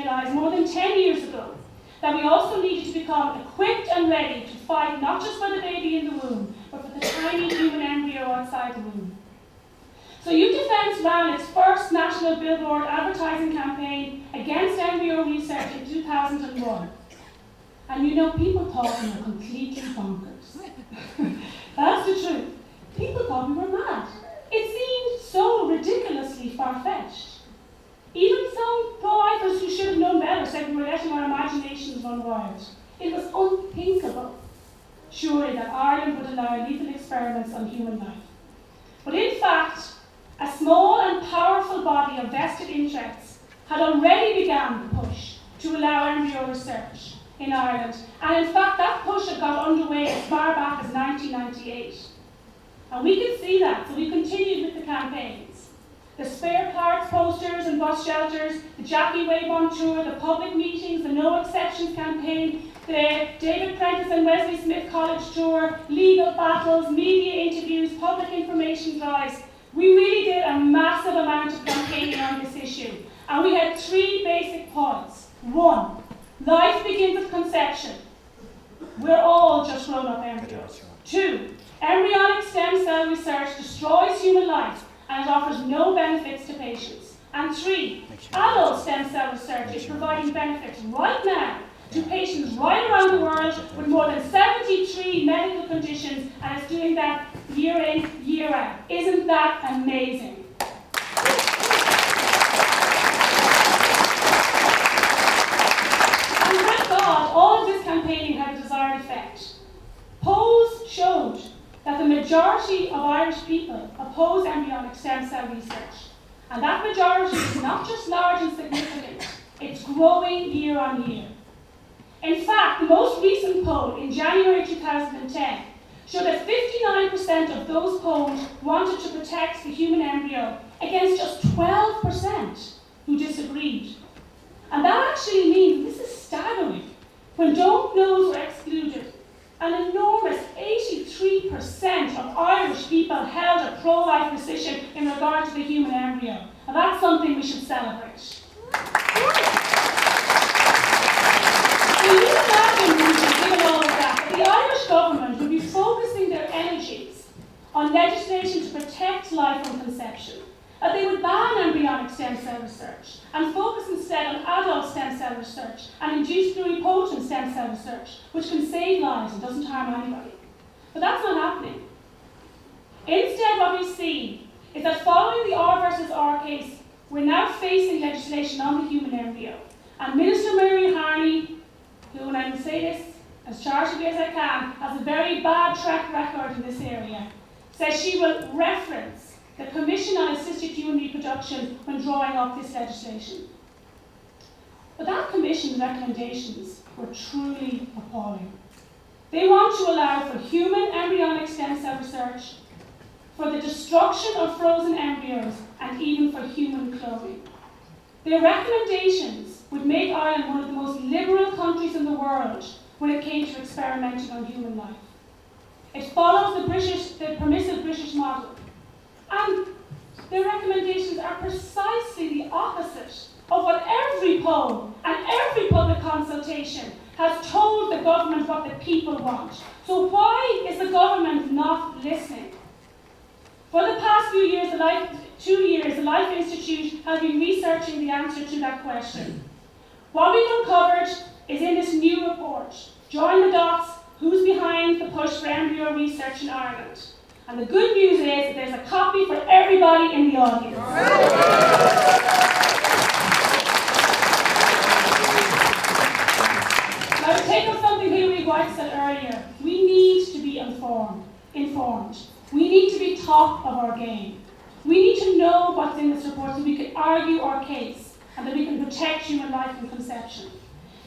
realised more than 10 years ago that we also needed to become equipped and ready to fight not just for the baby in the womb, but for the tiny human embryo outside the womb. So Youth Defence ran its first national billboard advertising campaign against embryo research in 2001. And you know, people thought we were completely bonkers. That's the truth. People thought we were mad. It seemed so ridiculously far-fetched. Even some pro-lifers who should have known better said we were letting our imaginations run wild. It was unthinkable, surely, that Ireland would allow lethal experiments on human life. But in fact, a small and powerful body of vested interests had already begun the push to allow embryo research in Ireland. And in fact, that push had got underway as far back as 1998. And we could see that, so we continued with the campaigns. The spare parts posters and bus shelters, the Jackie Waybon tour, the public meetings, the No Exceptions campaign, the David Prentice and Wesley Smith College tour, legal battles, media interviews, public information drives. We really did a massive amount of campaigning on this issue. And we had 3 basic points. 1, life begins at conception. We're all just grown-up embryos. 2, embryonic stem cell research destroys human life and it offers no benefits to patients. And 3, adult stem cell research is providing benefits right now to patients right around the world with more than 73 medical conditions, and it's doing that year in, year out. Isn't that amazing? And thank God, all of this campaigning had a desired effect. Polls showed that the majority of Irish people oppose embryonic stem cell research. And that majority is not just large and significant, it's growing year on year. In fact, the most recent poll in January 2010 showed that 59% of those polled wanted to protect the human embryo against just 12% who disagreed. And that actually means, this is staggering, when don't knows were excluded, an enormous 83% of Irish people held a pro-life position in regard to the human embryo. And that's something we should celebrate. So you imagine, given all of that, the Irish government would be focusing their energies on legislation to protect life from conception, that they would ban embryonic stem cell research and focus instead on adult stem cell research and induced pluripotent stem cell research, which can save lives and doesn't harm anybody. But that's not happening. Instead, what we see is that following the R versus R case, we're now facing legislation on the human embryo. And Minister Mary Harney, who, and I will say this as charitably as I can, has a very bad track record in this area, says she will reference the Commission on Assisted Human Reproduction when drawing up this legislation. But that Commission's recommendations were truly appalling. They want to allow for human embryonic stem cell research, for the destruction of frozen embryos, and even for human cloning. Their recommendations would make Ireland one of the most liberal countries in the world when it came to experimenting on human life. It follows the permissive British model. And their recommendations are precisely the opposite of what every poll and every public consultation has told the government what the people want. So why is the government not listening? For the past few years, the Life Institute has been researching the answer to that question. What we've uncovered is in this new report, Join the Dots, Who's Behind the Push for Embryo Research in Ireland. And the good news is that there's a copy for everybody in the audience. Now, to take up something Hilary White said earlier, we need to be informed. We need to be top of our game. We need to know what's in this report so we can argue our case and that we can protect human life from conception.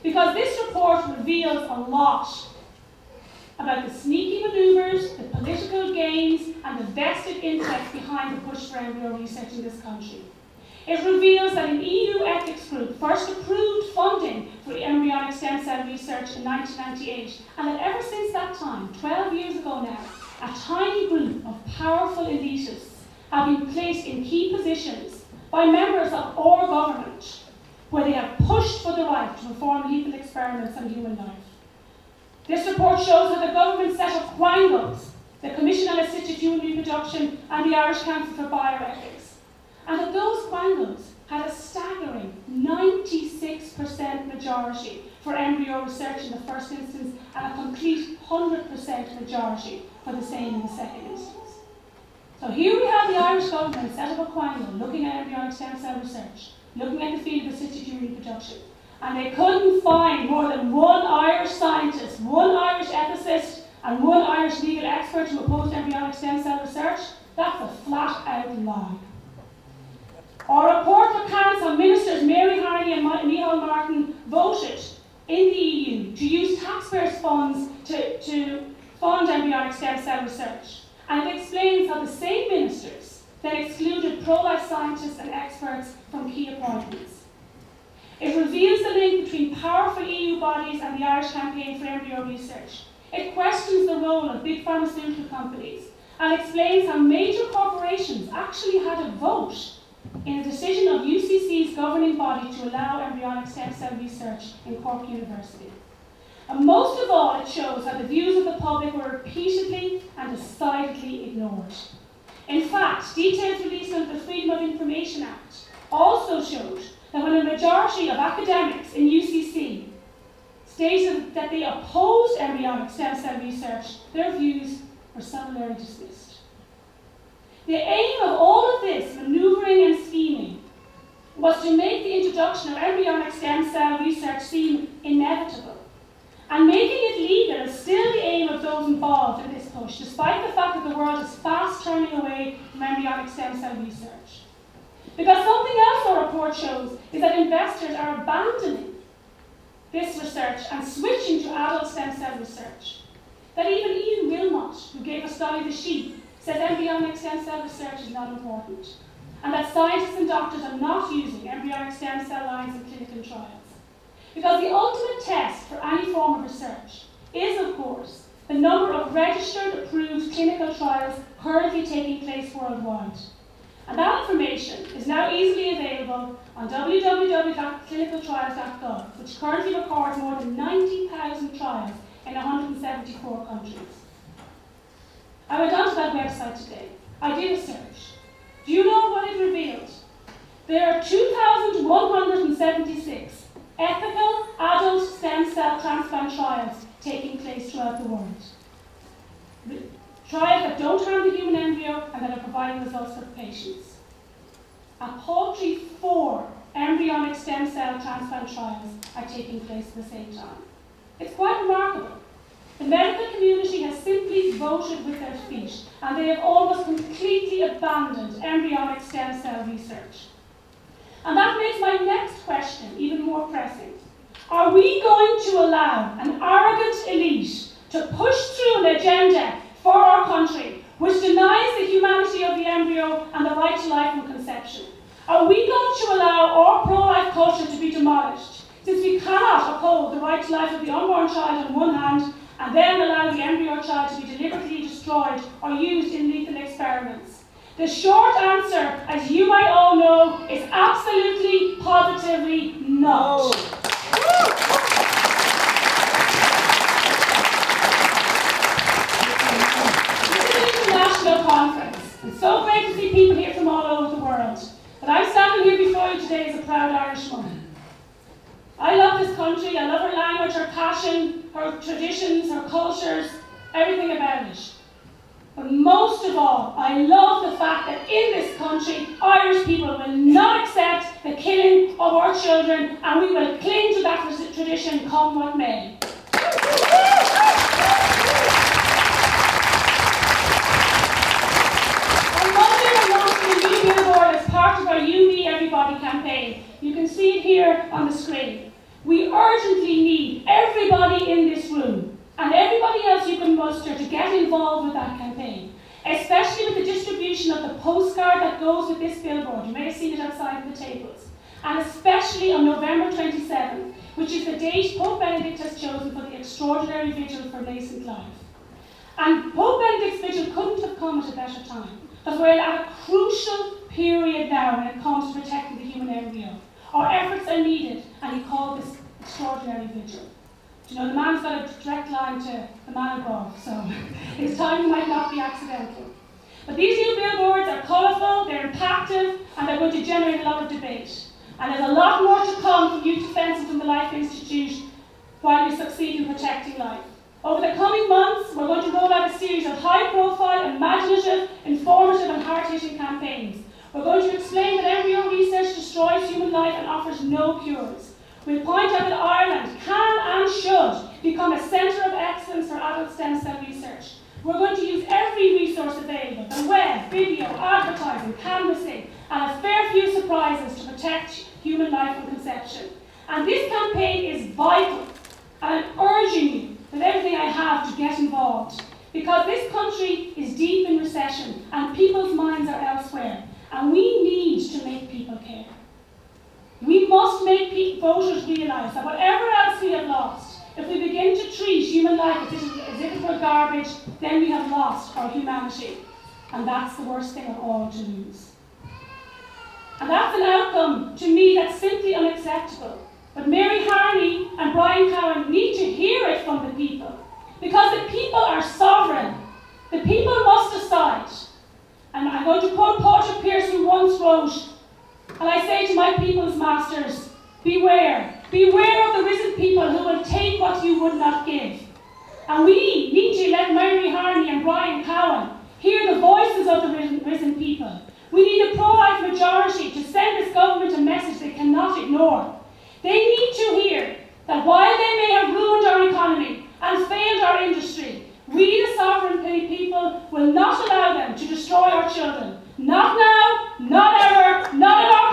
Because this report reveals a lot about the sneaky manoeuvres, the political gains, and the vested interests behind the push for embryo research in this country. It reveals that an EU ethics group first approved funding for embryonic stem cell research in 1998, and that ever since that time, 12 years ago now, a tiny group of powerful elitists have been placed in key positions by members of our government where they have pushed for the right to perform lethal experiments on human life. This report shows how the government set up quangos, the Commission on Assisted Human Reproduction and the Irish Council for Bioethics, and that those quangos had a staggering 96% majority for embryo research in the first instance and a complete 100% majority for the same in the second instance. So here we have the Irish government set up a quango looking at embryonic stem cell research, looking at the field of assisted human reproduction, and they couldn't find more than one Irish scientist, one Irish ethicist, and one Irish legal expert who opposed embryonic stem cell research. That's a flat-out lie. Our report recounts how Ministers Mary Harney and Micheál Martin voted in the EU to use taxpayers' funds to fund embryonic stem cell research. And it explains how the same ministers then excluded pro-life scientists and experts from key appointments. It reveals the link between powerful EU bodies and the Irish Campaign for Embryo Research. It questions the role of big pharmaceutical companies and explains how major corporations actually had a vote in a decision of UCC's governing body to allow embryonic stem cell research in Cork University. And most of all, it shows how the views of the public were repeatedly and decidedly ignored. In fact, details released under the Freedom of Information Act also showed that when a majority of academics in UCC stated that they opposed embryonic stem cell research, their views were summarily dismissed. The aim of all of this manoeuvring and scheming was to make the introduction of embryonic stem cell research seem inevitable. And making it legal is still the aim of those involved in this push, despite the fact that the world is fast turning away from embryonic stem cell research. Because something else our report shows is that investors are abandoning this research and switching to adult stem cell research. That even Ian Wilmot, who gave us Dolly the sheep, says embryonic stem cell research is not important, and that scientists and doctors are not using embryonic stem cell lines in clinical trials. Because the ultimate test for any form of research is, of course, the number of registered, approved clinical trials currently taking place worldwide. And that information is now easily available on www.clinicaltrials.gov, which currently records more than 90,000 trials in 174 countries. I went onto that website today. I did a search. Do you know what it revealed? There are 2,176 ethical adult stem cell transplant trials taking place throughout the world. Trials that don't harm the human embryo and that are providing results for patients. A paltry 4 embryonic stem cell transplant trials are taking place at the same time. It's quite remarkable. The medical community has simply voted with their feet, and they have almost completely abandoned embryonic stem cell research. And that makes my next question even more pressing. Are we going to allow an arrogant elite to push through an agenda for our country which denies the humanity of the embryo and the right to life from conception? Are we going to allow our pro-life culture to be demolished, since we cannot uphold the right to life of the unborn child on one hand and then allow the embryo child to be deliberately destroyed or used in lethal experiments? The short answer, as you might all know, is absolutely, positively not. This is an international conference. It's so great to see people here from all over the world. But I'm standing here before you today as a proud Irish woman. I love this country, I love her language, her passion, her traditions, her cultures, everything about it. But most of all, I love the fact that in this country, Irish people will not accept the killing of our children, and we will cling to that tradition come what may. On Monday, we're launching a new billboard as part of our You, Me, Everybody campaign. You can see it here on the screen. We urgently need everybody in this room and everybody else you can muster to get involved with that campaign, especially with the distribution of the postcard that goes with this billboard. You may have seen it outside the tables. And especially on November 27th, which is the date Pope Benedict has chosen for the extraordinary vigil for nascent life. And Pope Benedict's vigil couldn't have come at a better time, because we're at a crucial period now when it comes to protecting the human embryo. Our efforts are needed, and he called this extraordinary vigil. You know, the man's got a direct line to the man above, so his timing might not be accidental. But these new billboards are colourful, they're impactful, and they're going to generate a lot of debate. And there's a lot more to come from Youth Defence and from the Life Institute while we succeed in protecting life. Over the coming months, we're going to roll out a series of high-profile, imaginative, informative and hard-hitting campaigns. We're going to explain that embryo research destroys human life and offers no cures. We'll point out that Ireland can and should become a centre of excellence for adult stem cell research. We're going to use every resource available, the web, video, advertising, canvassing, and a fair few surprises to protect human life from conception. And this campaign is vital, and I'm urging you with everything I have to get involved, because this country is deep in recession and people's minds are elsewhere, and we need to make people care. We must make voters realise that whatever else we have lost, if we begin to treat human life as if it were garbage, then we have lost our humanity. And that's the worst thing of all to lose. And that's an outcome, to me, that's simply unacceptable. But Mary Harney and Brian Cowan need to hear it from the people. Because the people are sovereign. The people must decide. And I'm going to quote Portia Pierce, who once wrote, and I say to my people's masters, beware. Beware of the risen people who will take what you would not give. And we need to let Mary Harney and Brian Cowan hear the voices of the risen people. We need a pro-life majority to send this government a message they cannot ignore. They need to hear that while they may have ruined our economy and failed our industry, we, the sovereign people, will not allow them to destroy our children. Not now, not ever, not at all.